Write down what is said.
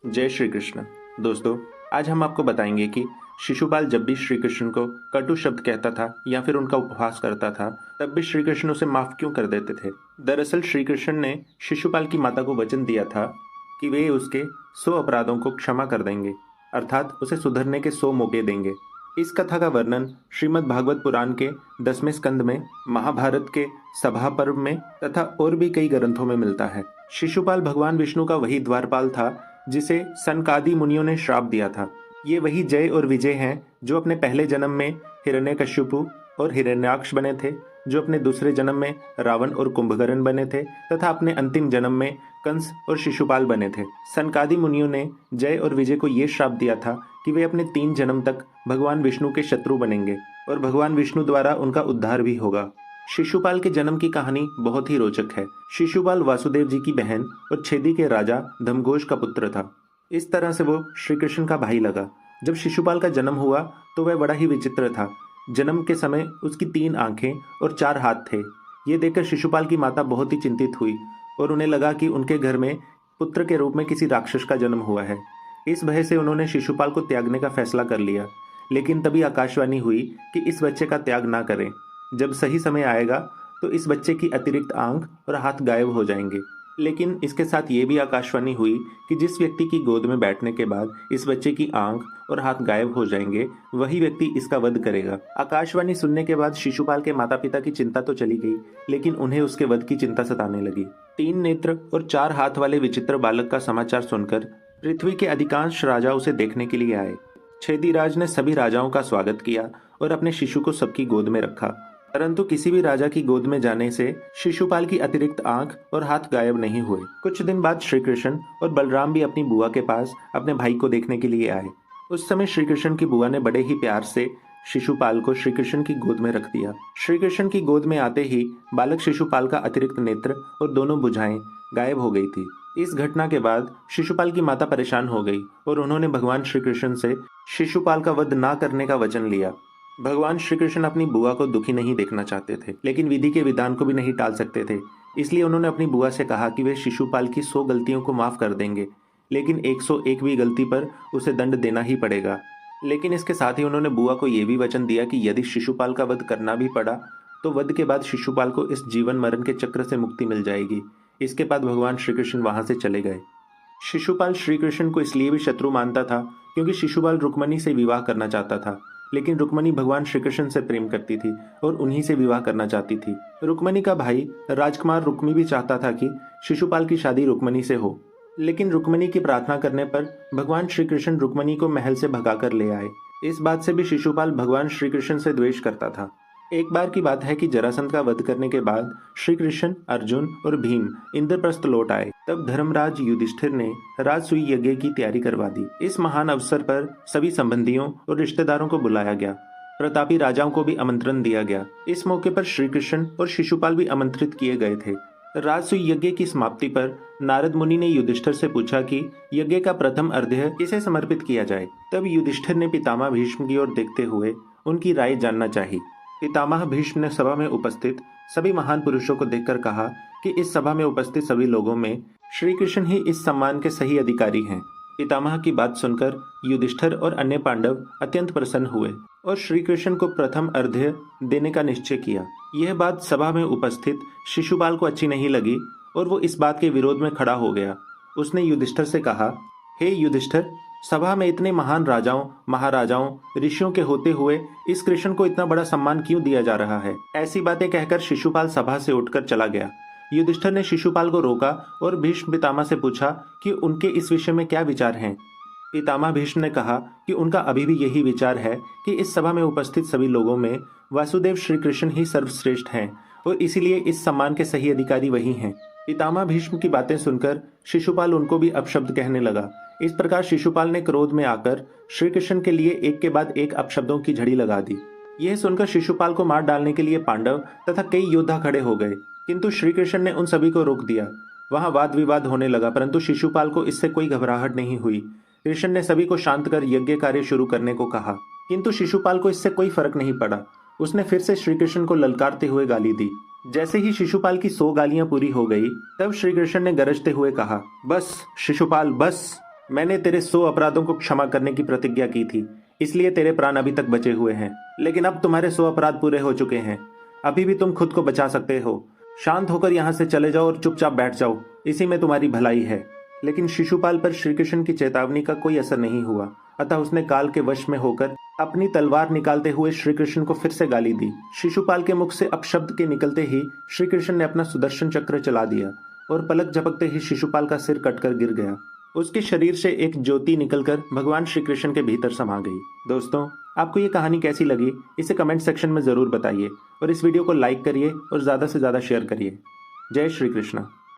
जय श्री कृष्ण। दोस्तों, आज हम आपको बताएंगे कि शिशुपाल जब भी श्री कृष्ण को कटु शब्द कहता था या फिर उनका उपहास करता था, तब भी श्री कृष्ण उसे माफ क्यों कर देते थे। दरअसल श्री कृष्ण ने शिशुपाल की माता को वचन दिया था कि वे उसके 100 अपराधों को क्षमा कर देंगे, अर्थात उसे सुधरने के 100 मौके देंगे। इस कथा का वर्णन श्रीमद् भागवत पुराण के 10वें स्कंद में, महाभारत के सभा पर्व में तथा और भी कई ग्रंथों में मिलता है। शिशुपाल भगवान विष्णु का वही द्वारपाल था जिसे सनकादि मुनियों ने श्राप दिया था। ये वही जय और विजय हैं जो अपने पहले जन्म में हिरण्यकश्यपु और हिरण्याक्ष बने थे, जो अपने दूसरे जन्म में रावण और कुंभकर्ण बने थे तथा अपने अंतिम जन्म में कंस और शिशुपाल बने थे। सनकादि मुनियों ने जय और विजय को ये श्राप दिया था कि वे अपने 3 जन्म तक भगवान विष्णु के शत्रु बनेंगे और भगवान विष्णु द्वारा उनका उद्धार भी होगा। शिशुपाल के जन्म की कहानी बहुत ही रोचक है। शिशुपाल वासुदेव जी की बहन और छेदी के राजा धर्मघोष का पुत्र था। इस तरह से वो श्री कृष्ण का भाई लगा। जब शिशुपाल का जन्म हुआ तो वह बड़ा ही विचित्र था। जन्म के समय उसकी 3 आंखें और 4 हाथ थे। ये देखकर शिशुपाल की माता बहुत ही चिंतित हुई और उन्हें लगा कि उनके घर में पुत्र के रूप में किसी राक्षस का जन्म हुआ है। इस भय से उन्होंने शिशुपाल को त्यागने का फैसला कर लिया। लेकिन तभी आकाशवाणी हुई कि इस बच्चे का त्याग ना करें। जब सही समय आएगा तो इस बच्चे की अतिरिक्त आंख और हाथ गायब हो जाएंगे। लेकिन इसके साथ ये भी आकाशवाणी हुई कि जिस व्यक्ति की गोद में बैठने के बाद इस बच्चे की आंख और हाथ गायब हो जाएंगे, वही व्यक्ति इसका वध करेगा। आकाशवाणी सुनने के बाद शिशुपाल के माता पिता की चिंता तो चली गई, लेकिन उन्हें उसके वध की चिंता सताने लगी। 3 नेत्र और 4 हाथ वाले विचित्र बालक का समाचार सुनकर पृथ्वी के अधिकांश राजा उसे देखने के लिए आए। छेदीराज ने सभी राजाओं का स्वागत किया और अपने शिशु को सबकी गोद में रखा, परंतु किसी भी राजा की गोद में जाने से शिशुपाल की अतिरिक्त आंख और हाथ गायब नहीं हुए। कुछ दिन बाद श्री कृष्ण और बलराम भी अपनी बुआ के पास अपने भाई को देखने के लिए आए। उस समय श्री कृष्ण की बुआ ने बड़े ही प्यार से शिशुपाल को श्री कृष्ण की गोद में रख दिया। श्री कृष्ण की गोद में आते ही बालक शिशुपाल का अतिरिक्त नेत्र और दोनों भुजाएं गायब हो गई थी। इस घटना के बाद शिशुपाल की माता परेशान हो गई और उन्होंने भगवान श्री कृष्ण से शिशुपाल का वध ना करने का वचन लिया। भगवान श्री कृष्ण अपनी बुआ को दुखी नहीं देखना चाहते थे, लेकिन विधि के विधान को भी नहीं टाल सकते थे। इसलिए उन्होंने अपनी बुआ से कहा कि वे शिशुपाल की 100 गलतियों को माफ कर देंगे, लेकिन 101वीं गलती पर उसे दंड देना ही पड़ेगा। लेकिन इसके साथ ही उन्होंने बुआ को यह भी वचन दिया कि यदि शिशुपाल का वध करना भी पड़ा तो वध के बाद शिशुपाल को इस जीवन मरण के चक्र से मुक्ति मिल जाएगी। इसके बाद भगवान श्री कृष्ण वहां से चले गए। शिशुपाल श्री कृष्ण को इसलिए भी शत्रु मानता था क्योंकि शिशुपाल रुक्मणी से विवाह करना चाहता था, लेकिन रुक्मणी भगवान श्री कृष्ण से प्रेम करती थी और उन्हीं से विवाह करना चाहती थी। रुक्मणी का भाई राजकुमार रुक्मी भी चाहता था कि शिशुपाल की शादी रुक्मणी से हो, लेकिन रुक्मणी की प्रार्थना करने पर भगवान श्री कृष्ण रुक्मणी को महल से भगाकर ले आए। इस बात से भी शिशुपाल भगवान श्री कृष्ण से द्वेष करता था। एक बार की बात है कि जरासंध का वध करने के बाद श्री कृष्ण, अर्जुन और भीम इंद्रप्रस्थ लौट आए। तब धर्मराज युधिष्ठिर ने राजसूय यज्ञ की तैयारी करवा दी। इस महान अवसर पर सभी संबंधियों और रिश्तेदारों को बुलाया गया। प्रतापी राजाओं को भी आमंत्रण दिया गया। इस मौके पर श्री कृष्ण और शिशुपाल भी आमंत्रित किए गए थे। राजसूय यज्ञ की समाप्ति पर नारद मुनि ने युधिष्ठिर से पूछा कि यज्ञ का प्रथम अर्घ्य किसे समर्पित किया जाए। तब युधिष्ठिर ने पितामह भीष्म की ओर देखते हुए उनकी राय जानना चाही। पितामह भीष्म ने सभा में उपस्थित सभी महान पुरुषों को देखकर कहा कि इस सभा में उपस्थित सभी लोगों में श्री कृष्ण ही इस सम्मान के सही अधिकारी हैं। पितामह की बात सुनकर युधिष्ठिर और अन्य पांडव अत्यंत प्रसन्न हुए और श्री कृष्ण को प्रथम अर्घ्य देने का निश्चय किया। यह बात सभा में उपस्थित शिशुपाल को अच्छी नहीं लगी और वो इस बात के विरोध में खड़ा हो गया। उसने युधिष्ठिर से कहा, हे युधिष्ठिर, सभा में इतने महान राजाओं, महाराजाओं, ऋषियों के होते हुए इस कृष्ण को इतना बड़ा सम्मान क्यों दिया जा रहा है। ऐसी बातें कहकर शिशुपाल सभा से उठकर चला गया। युधिष्ठिर ने शिशुपाल को रोका और भीष्म पितामह से पूछा कि उनके इस विषय में क्या विचार हैं। पितामह भीष्म ने कहा कि उनका अभी भी यही विचार है कि इस सभा में उपस्थित सभी लोगों में वासुदेव श्री कृष्ण ही सर्वश्रेष्ठ हैं और इसीलिए इस सम्मान के सही अधिकारी वही हैं। पितामह भीष्म की बातें सुनकर शिशुपाल उनको भी अपशब्द कहने लगा। इस प्रकार शिशुपाल ने क्रोध में आकर श्री कृष्ण के लिए एक के बाद एक अपशब्दों की झड़ी लगा दी। यह सुनकर शिशुपाल को मार डालने के लिए पांडव तथा कई योद्धा खड़े हो गए, किंतु श्री कृष्ण ने उन सभी को रोक दिया। वहां वाद विवाद होने लगा, परंतु शिशुपाल को इससे कोई घबराहट नहीं हुई। कृष्ण ने सभी को शांत कर यज्ञ कार्य शुरू करने को कहा, किंतु शिशुपाल को इससे कोई फर्क नहीं पड़ा। उसने फिर से श्री कृष्ण को ललकारते हुए गाली दी। जैसे ही शिशुपाल की 100 गालियां पूरी हो गई, तब श्री कृष्ण ने गरजते हुए कहा, बस शिशुपाल बस। मैंने तेरे 100 अपराधों को क्षमा करने की प्रतिज्ञा की थी, इसलिए तेरे प्राण अभी तक बचे हुए हैं। लेकिन अब तुम्हारे 100 अपराध पूरे हो चुके हैं। अभी भी तुम खुद को बचा सकते हो। शांत होकर यहाँ से चले जाओ और चुपचाप बैठ जाओ, इसी में तुम्हारी भलाई है। लेकिन शिशुपाल पर श्री कृष्ण की चेतावनी का कोई असर नहीं हुआ, अतः उसने काल के वश में होकर अपनी तलवार निकालते हुए श्री कृष्ण को फिर से गाली दी। शिशुपाल के मुख से अपशब्द के निकलते ही श्री कृष्ण ने अपना सुदर्शन चक्र चला दिया और पलक झपकते ही शिशुपाल का सिर कटकर गिर गया। उसके शरीर से एक ज्योति निकलकर भगवान श्री कृष्ण के भीतर समा गई। दोस्तों, आपको ये कहानी कैसी लगी इसे कमेंट सेक्शन में ज़रूर बताइए और इस वीडियो को लाइक करिए और ज़्यादा से ज़्यादा शेयर करिए। जय श्री कृष्ण।